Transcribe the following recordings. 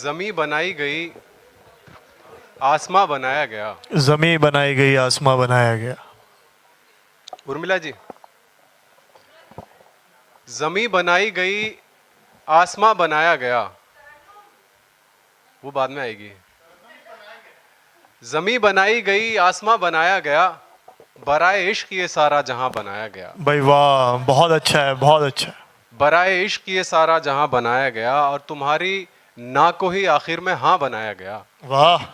जमी बनाई गई, आसमां बनाया गया। जमी बनाई गई, आसमां बनाया गया। उर्मिला जी, जमी बनाई गई, आसमां बनाया गया, वो बाद में आएगी। जमी बनाई गई, आसमां बनाया गया, बराए इश्क ये सारा जहां बनाया गया। भाई वाह, बहुत अच्छा है, बहुत अच्छा है। बराए इश्क ये सारा जहां बनाया गया, और तुम्हारी ना को ही आखिर में हाँ बनाया गया। वाह,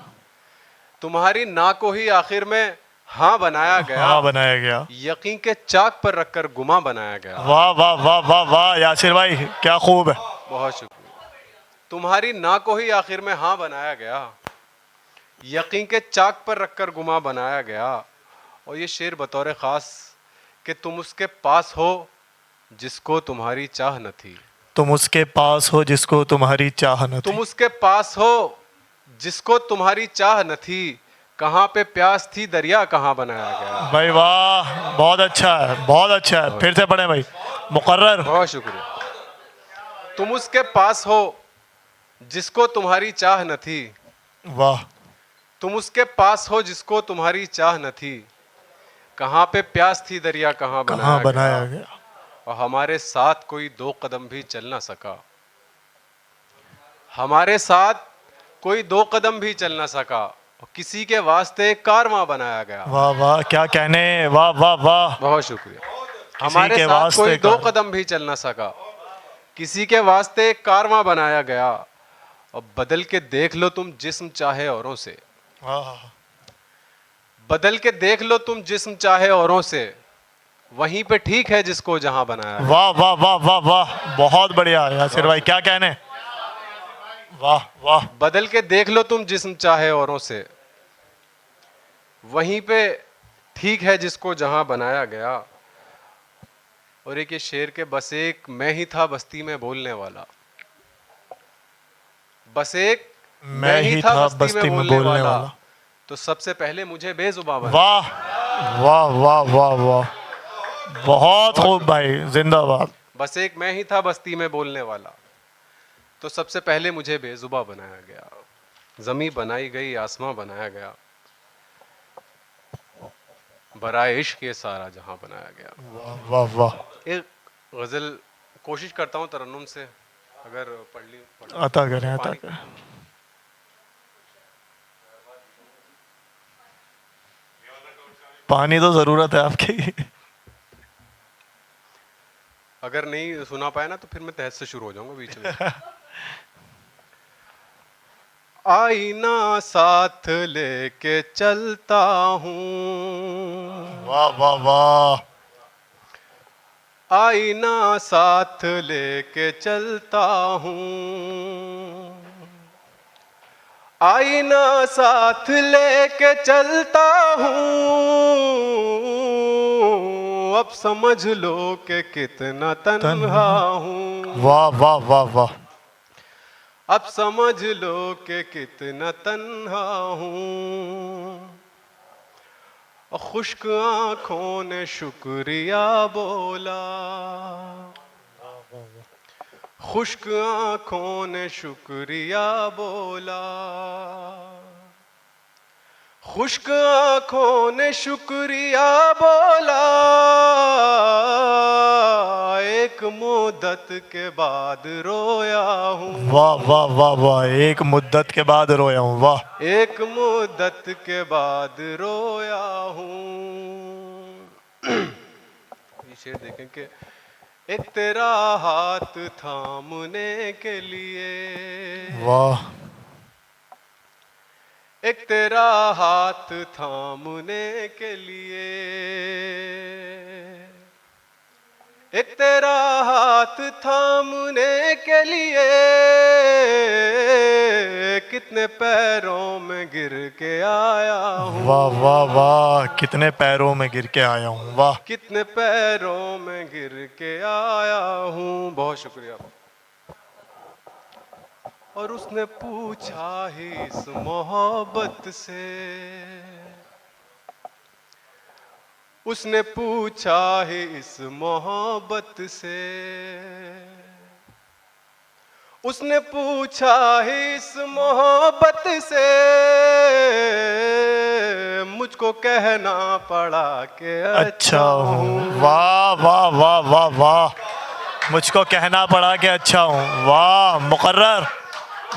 तुम्हारी ना को ही आखिर में हाँ बनाया गया। हाँ बनाया गया। यकीन के चाक पर रखकर गुमा बनाया गया। वाह वाह वाह वाह वाह यासिर भाई, क्या खूब है। बहुत शुक्रिया। तुम्हारी ना को ही आखिर में हाँ बनाया गया, यकीन के चाक पर रखकर गुमा बनाया गया। और ये शेर बतौर खास कि तुम उसके पास हो जिसको तुम्हारी चाह न थी। तुम उसके पास हो जिसको तुम्हारी चाह न तुम थी। उसके पास हो जिसको तुम्हारी चाह न थी। कहाँ पे प्यास थी, दरिया कहाँ बनाया गया। भाई वाह, बहुत अच्छा है, बहुत अच्छा है। फिर से पढ़े भाई, मुकर्रर। बहुत शुक्रिया। तुम उसके पास हो जिसको तुम्हारी चाह न थी। वाह, तुम उसके पास हो जिसको तुम्हारी चाह न थी। कहाँ पे प्यास थी, दरिया कहाँ कहाँ बनाया बनाया गया। गया। और हमारे साथ कोई दो कदम भी चल ना सका। हमारे साथ कोई दो कदम भी चल ना सका। और किसी के वास्ते एक कारवां बनाया गया। वाह वाह, क्या कहने, वाह वाह वाह। बहुत शुक्रिया। किसी हमारे के साथ कोई वास्ते दो कार- कदम भी चल ना सका। किसी के वास्ते एक कारवां बनाया गया। और बदल के देख लो तुम जिस्म चाहे औरों से। वाह बदल के देख लो तुम जिस्म चाहे औरों से। वहीं पे ठीक है जिसको जहां बनाया गया। वाह वाह वाह वाह वाह, बहुत बढ़िया यासिर भाई, क्या कहने। वाह वाह। बदल के देख लो तुम जिस्म चाहे औरों से। वहीं पे ठीक है जिसको जहां बनाया गया। और एक ये शेर के बस एक मैं ही था बस्ती में बोलने वाला। बस एक मैं ही था बस्ती में बोलने वाला। वाला। तो सबसे पहले मुझे बेजुबान बना। वाह वाह वाह वाह वाह, बहुत खूब भाई, जिंदाबाद। बस एक मैं ही था बस्ती में बोलने वाला। तो सबसे पहले मुझे बेजुबा बनाया गया। जमी बनाई गई, आसमां बनाया गया, बराए इश्क ये सारा जहां बनाया गया। वाह वाह वाह। एक गजल कोशिश करता हूं तरन्नुम से, अगर पढ़ अता करें, अता पानी। करें। पानी तो जरूरत है आपकी। अगर नहीं सुना पाया ना तो फिर मैं तहत से शुरू हो जाऊंगा बीच में। आईना साथ लेके चलता हूँ। वाह वाह वाह। आईना साथ लेके चलता हूँ। आईना साथ लेके चलता हूँ। अब समझ लो कि कितना तन्हा हूँ। वाह वाह वाह वाह। अब समझ लो कि कितना तन्हा हूँ। खुश्क आंखों ने शुक्रिया बोला। खुश्क आंखों ने शुक्रिया बोला। खुश्क आंखों ने शुक्रिया बोला। एक मुद्दत के बाद रोया हूँ। वाह वाह वाह वाह, एक मुद्दत के बाद रोया हूँ। वाह, एक मुद्दत के बाद रोया हूँ। ये शेर देखें कि एक तेरा हाथ थामने के लिए। वाह एक तेरा हाथ थामने के लिए। एक तेरा हाथ थामने के लिए। कितने पैरों में गिर के आया हूँ। वाह वाह वाह, कितने पैरों में गिर के आया हूँ। वाह, कितने पैरों में गिर के आया हूँ। बहुत शुक्रिया। और उसने पूछा ही इस मोहब्बत से। उसने पूछा ही इस मोहब्बत से। उसने पूछा ही इस मोहब्बत से, मुझको कहना पड़ा कि अच्छा हूँ। वाह वाह वाह वाह वाह, मुझको कहना पड़ा कि अच्छा हूँ। वाह, मुकर्रर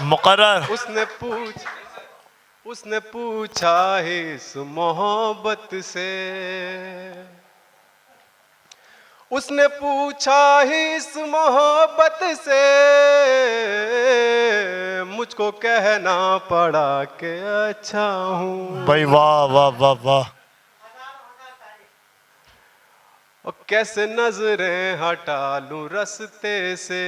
मुकर्रर। उसने पूछा ही इस मोहब्बत से, उसने पूछा ही इस मोहब्बत से, मुझको कहना पड़ा कि अच्छा हूँ। भाई वाह वाह वाह वाह। और कैसे नजरें हटा लूं रस्ते से।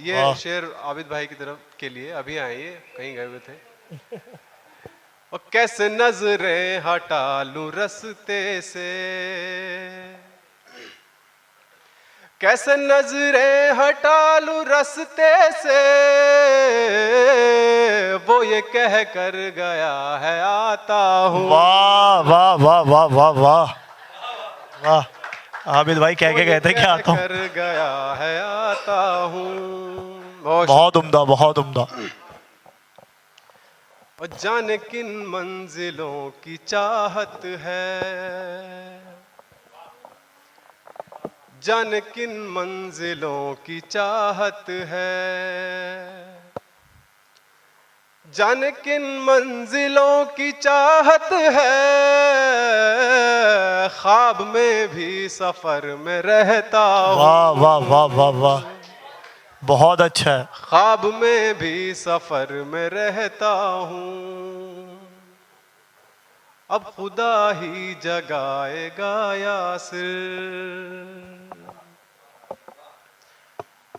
ये वाह। शेर आबिद भाई की तरफ के लिए, अभी आए ये, कहीं गए हुए थे। और कैसे नजरें हटा लूं रस्ते से, कैसे नजरें हटा लूं रस्ते से, वो ये कह कर गया है आता हूँ। वाह वाह वाह वाह वाह वाह वाह। आबिद भाई कह के गए थे क्या आता हूँ। कर गया है आता हूँ। बहुत उम्दा बहुत उम्दा। और जाने किन मंजिलों की चाहत है, जाने किन मंजिलों की चाहत है, जाने किन मंजिलों की चाहत है, ख्वाब में भी सफर में रहता हूँ। वाह वाह वाह वाह वाह, बहुत अच्छा है। ख्वाब में भी सफर में रहता हूँ। अब खुदा ही जगाएगा यासिर,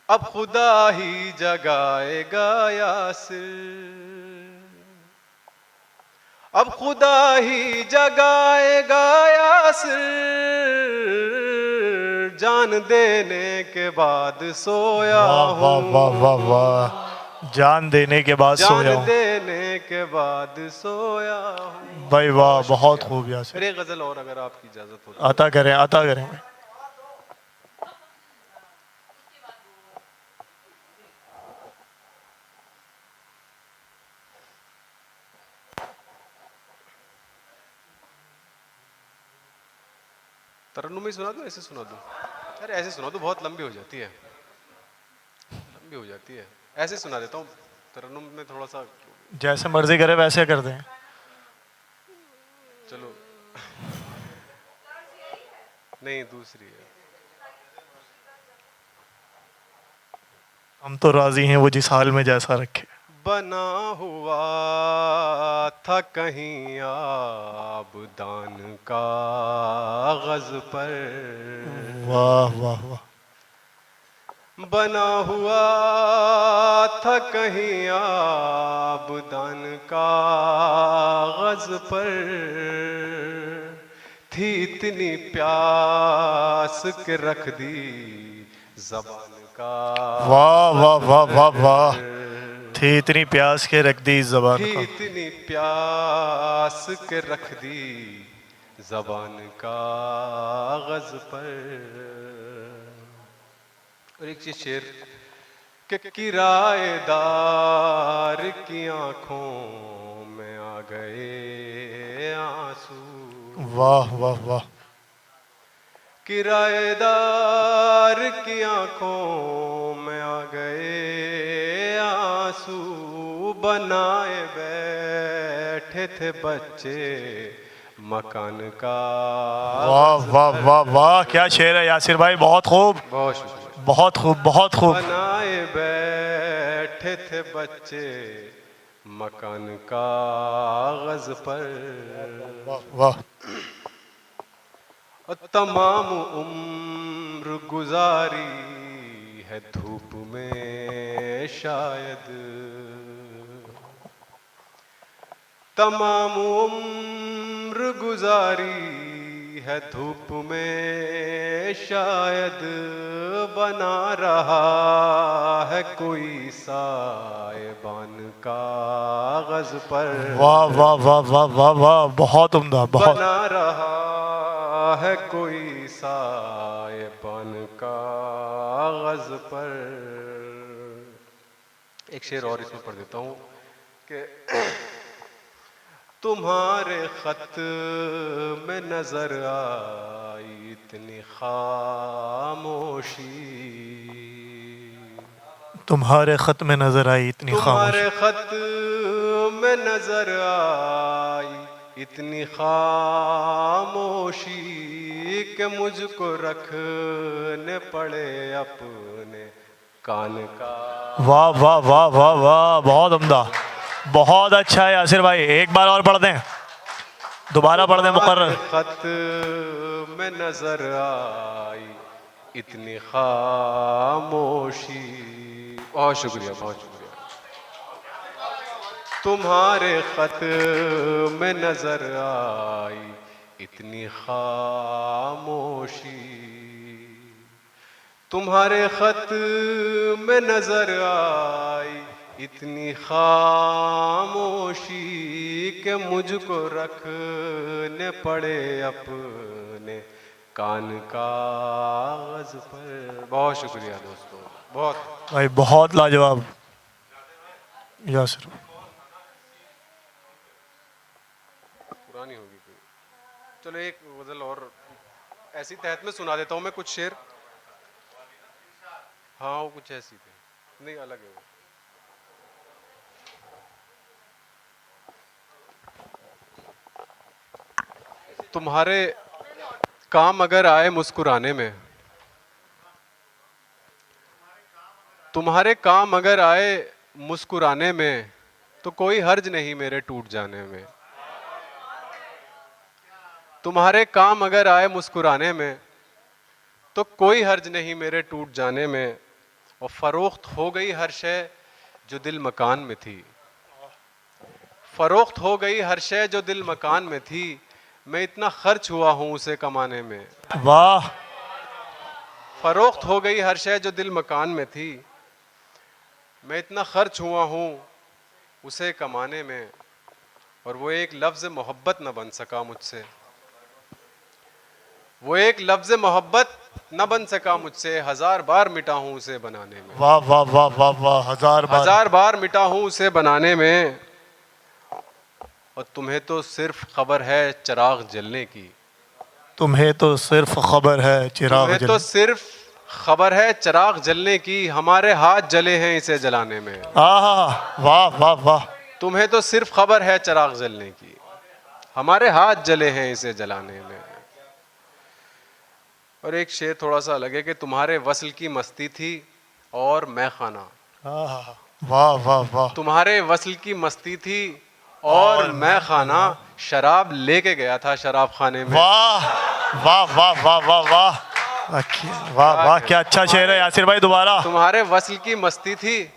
अब खुदा ही जगाएगा यासिर, अब खुदा ही जगाएगा यासिर, जान देने के बाद सोया वाह वाह हूँ। वाह वाह वाह, जान देने के बाद सोया जान हूँ। देने के बाद सोया हूँ। भाई वाह, बहुत खूब यासिर। फिर एक गजल और अगर आपकी इजाजत हो तो। अता करें अता करें। तरन्नुम ही सुना दूं, ऐसे सुना दूं? अरे ऐसे सुना दूं, बहुत लंबी हो जाती है, लंबी हो जाती है। ऐसे सुना देता हूँ, तरन्नुम में थोड़ा सा। जैसे मर्जी करे वैसे कर दें। चलो नहीं, दूसरी है। हम तो राजी हैं वो जिस हाल में जैसा रखे। बना हुआ था कहीं आबदान कागज पर, वाह वाह वाह। बना हुआ था कहीं आबदान कागज पर, थी इतनी प्यास के रख दी ज़बान का। वाह वाह वाह वाह वाह, थी इतनी प्यास के रख दी ज़बान थी का। इतनी प्यास के रख दी ज़बान कागज़ पर। और एक चीज शेर के किराएदार की आंखों में आ गए आंसू। वाह वाह वाह। किराएदार की आंखों में आ गए आंसू, बनाए बैठे थे बच्चे मकान का। वाह वाह वाह वाह, क्या शेर है यासिर भाई, बहुत खूब बहुत शुक्रिया। बहुत खूब बहुत खूब। बनाए बैठे थे बच्चे मकान कागज पर, वाह वाह। और तमाम उम्र गुजारी है धूप में शायद, तमाम उम्र गुजारी है धूप में शायद, बना रहा है कोई साएबान कागज पर। वाह वाह वाह वाह वाह वाह, बहुत उम्दा बहुत। बना रहा है कोई साएबान कागज पर। एक शेर और इसमें पढ़ देता हूँ कि तुम्हारे खत में नजर आई इतनी खामोशी, तुम्हारे खत में नजर आई इतनी खामोशी, तुम्हारे खत में नजर आई इतनी खामोशी कि मुझको रखने पड़े अपने कान का। वाह वाह वाह वाह वाह, बहुत उम्दा, बहुत अच्छा है यासिर भाई, एक बार और पढ़ दें, दोबारा पढ़ दें मुकर्रर। खत में नजर आई इतनी खामोशी। बहुत शुक्रिया, बहुत शुक्रिया। तुम्हारे खत में नजर आई इतनी खामोशी, तुम्हारे खत में नजर आई इतनी खामोशी कि मुझको रखने पड़े अपने कान कागज पर। बहुत शुक्रिया दोस्तों, बहुत। भाई बहुत लाजवाब यासिर। पुरानी होगी कोई, चलो एक गजल और ऐसी तहत में सुना देता हूँ मैं कुछ शेर। हाँ वो कुछ ऐसी थे, नहीं अलग है वो। तुम्हारे काम अगर आए मुस्कुराने में, तुम्हारे काम अगर आए मुस्कुराने में, तो कोई हर्ज नहीं मेरे टूट जाने में। तुम्हारे काम अगर आए मुस्कुराने में, तो कोई हर्ज नहीं मेरे टूट जाने में। और फरोख्त हो गई हर शय जो दिल मकान में थी, फरोख्त हो गई हर शय जो दिल मकान में थी। मैं इतना खर्च हुआ हूं उसे कमाने में। वाह, फरोख्त हो गई हर शय जो दिल मकान में थी, मैं इतना खर्च हुआ हूं उसे कमाने में। और वो एक लफ्ज़ मोहब्बत न बन सका मुझसे, वो एक लफ्ज़ मोहब्बत न बन सका मुझसे। हजार बार मिटा हूं उसे बनाने में। वाह वाह वाह वाह वाह, हजार बार मिटा हूं उसे बनाने में। और तुम्हें तो सिर्फ खबर है चिराग जलने की, तुम्हें तो सिर्फ खबर है चिराग तुम्हें तो सिर्फ खबर है चिराग जलने की। हमारे हाथ जले हैं इसे जलाने में। आहा, वाह वाह वाह। तुम्हें तो सिर्फ खबर है चिराग जलने की, हमारे हाथ जले हैं इसे जलाने में। और एक शेर थोड़ा सा अलग है कि तुम्हारे वस्ल की मस्ती थी और मैं खाना। आहा, वाह वाह वाह। तुम्हारे वस्ल की मस्ती थी और मैं खाना, शराब लेके गया था शराब खाने में। वाह वाह वाह वाह वाह वाह, वाह वाह, क्या अच्छा शेर है यासिर भाई, दोबारा। तुम्हारे वस्ल की मस्ती थी,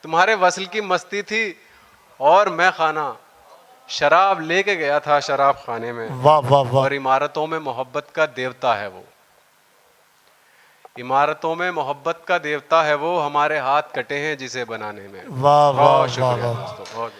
तुम्हारे वस्ल की मस्ती थी और मैं खाना, शराब लेके गया था शराब खाने में। वाह वाह वाह। और इमारतों में मोहब्बत का देवता है वो, इमारतों में मोहब्बत का देवता है वो। हमारे हाथ कटे हैं जिसे बनाने में। वाह वाह बहुत वाह शुक्रिया वाह। दोस्तों, बहुत।